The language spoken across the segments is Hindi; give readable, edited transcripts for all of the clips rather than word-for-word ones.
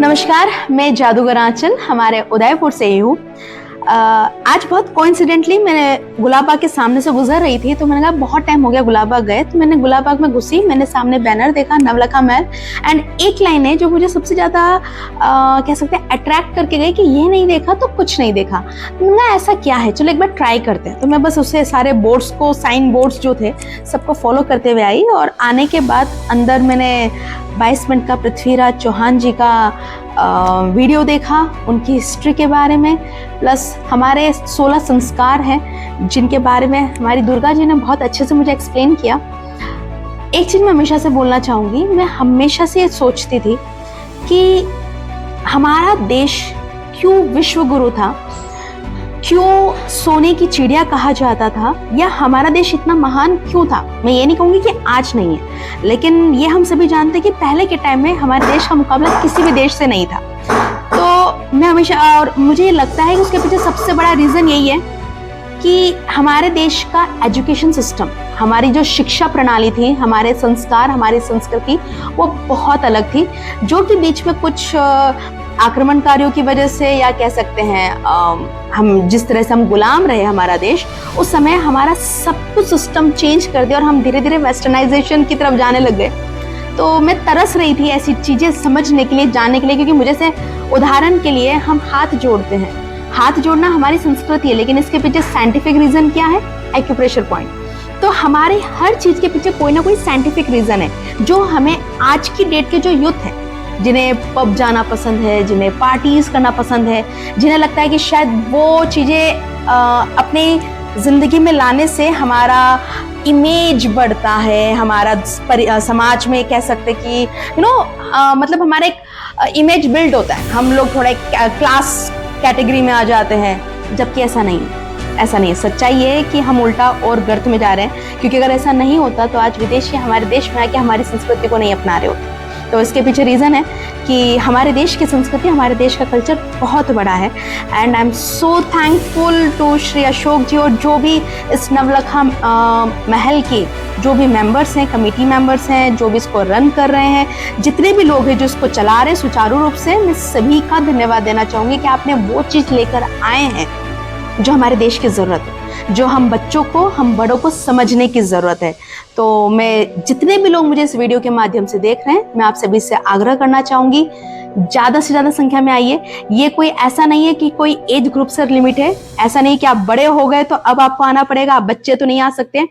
नमस्कार, मैं जादूगर आंचल हमारे उदयपुर से ही हूँ। आज बहुत कोइंसिडेंटली मैंने गुलाब बाग के सामने से गुजर रही थी, तो मैंने कहा बहुत टाइम हो गया गुलाब बाग गए, तो मैंने गुलाब बाग में घुसी, मैंने सामने बैनर देखा नवलखा महल, एंड एक लाइन है जो मुझे सबसे ज्यादा कह सकते हैं अट्रैक्ट करके गई कि ये नहीं देखा तो कुछ नहीं देखा। तो मैंने कहा ऐसा क्या है, चलो एक बार ट्राई करते हैं। तो मैं बस उसे सारे बोर्ड्स को, साइन बोर्ड्स जो थे सबको फॉलो करते हुए आई, और आने के बाद अंदर मैंने 22 मिनट का पृथ्वीराज चौहान जी का वीडियो देखा, उनकी हिस्ट्री के बारे में, प्लस हमारे 16 संस्कार हैं जिनके बारे में हमारी दुर्गा जी ने बहुत अच्छे से मुझे एक्सप्लेन किया। एक चीज़ मैं हमेशा से बोलना चाहूँगी, मैं हमेशा से सोचती थी कि हमारा देश क्यों विश्व गुरु था, क्यों सोने की चिड़िया कहा जाता था, या हमारा देश इतना महान क्यों था। मैं ये नहीं कहूँगी कि आज नहीं है, लेकिन ये हम सभी जानते हैं कि पहले के टाइम में हमारे देश का मुकाबला किसी भी देश से नहीं था। तो मैं हमेशा, और मुझे लगता है कि उसके पीछे सबसे बड़ा रीज़न यही है कि हमारे देश का एजुकेशन सिस्टम, हमारी जो शिक्षा प्रणाली थी, हमारे संस्कार, हमारी संस्कृति वो बहुत अलग थी, जो कि बीच में कुछ आक्रमणकारियों की वजह से, या कह सकते हैं हम जिस तरह से हम गुलाम रहे हमारा देश, उस समय हमारा सब कुछ सिस्टम चेंज कर दिया और हम धीरे धीरे वेस्टर्नाइजेशन की तरफ जाने लग गए। तो मैं तरस रही थी ऐसी चीज़ें समझने के लिए, जानने के लिए, क्योंकि मुझे से उदाहरण के लिए हम हाथ जोड़ते हैं, हाथ जोड़ना हमारी संस्कृति है, लेकिन इसके पीछे साइंटिफिक रीज़न क्या है, एक्यूप्रेशर पॉइंट। तो हमारी हर चीज़ के पीछे कोई ना कोई साइंटिफिक रीज़न है जो हमें आज की डेट के जो यूथ है, जिन्हें पब जाना पसंद है, जिन्हें पार्टीज करना पसंद है, जिन्हें लगता है कि शायद वो चीज़ें अपनी ज़िंदगी में लाने से हमारा इमेज बढ़ता है, हमारा समाज में कह सकते कि मतलब हमारा एक इमेज बिल्ड होता है, हम लोग थोड़ा क्लास कैटेगरी में आ जाते हैं, जबकि ऐसा नहीं है। ऐसा नहीं है। सच्चाई ये है कि हम उल्टा और गर्त में जा रहे हैं, क्योंकि अगर ऐसा नहीं होता तो आज विदेशी हमारे देश में आके हमारी संस्कृति को नहीं अपना रहे होते। तो इसके पीछे रीज़न है कि हमारे देश की संस्कृति, हमारे देश का कल्चर बहुत बड़ा है। And I am so thankful to Shri Ashok ji, और जो भी इस नवलखा महल के जो भी मेंबर्स हैं, कमेटी मेंबर्स हैं, जो भी इसको रन कर रहे हैं, जितने भी लोग हैं जो इसको चला रहे हैं सुचारू रूप से, मैं सभी का धन्यवाद देना चाहूँगी कि आपने वो चीज़ लेकर आए हैं जो हमारे देश की ज़रूरत है, जो हम बच्चों को, हम बड़ों को समझने की ज़रूरत है। तो मैं, जितने भी लोग मुझे इस वीडियो के माध्यम से देख रहे हैं, मैं आप सभी से आग्रह करना चाहूँगी, ज़्यादा से ज़्यादा संख्या में आइए। ये कोई ऐसा नहीं है कि कोई एज ग्रुप से लिमिट है, ऐसा नहीं कि आप बड़े हो गए तो अब आपको आना पड़ेगा, आप बच्चे तो नहीं आ सकते,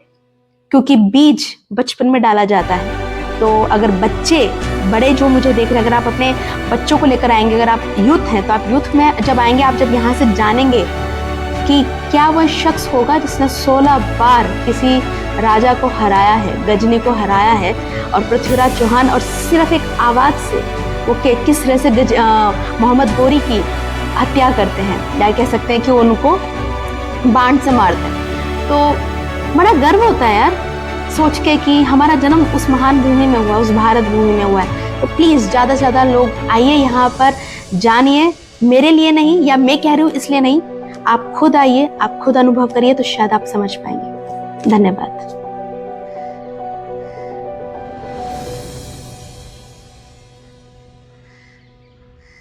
क्योंकि बीज बचपन में डाला जाता है। तो अगर बच्चे, बड़े जो मुझे देख रहे हैं, अगर आप अपने बच्चों को लेकर आएंगे, अगर आप यूथ हैं, तो आप यूथ में जब आएंगे, आप जब यहाँ से जानेंगे कि क्या वह शख्स होगा जिसने 16 बार किसी राजा को हराया है, गजनी को हराया है, और पृथ्वीराज चौहान, और सिर्फ एक आवाज़ से वो किस तरह से मोहम्मद गोरी की हत्या करते हैं, या कह सकते हैं कि उनको बाण से मारते हैं। तो बड़ा गर्व होता है यार सोच के कि हमारा जन्म उस महान भूमि में हुआ, उस भारत भूमि में हुआ है। तो प्लीज़ ज़्यादा से ज़्यादा लोग आइए यहाँ पर, जानिए। मेरे लिए नहीं, या मैं कह रही हूँ इसलिए नहीं, आप खुद आइए, आप खुद अनुभव करिए, तो शायद आप समझ पाएंगे। धन्यवाद।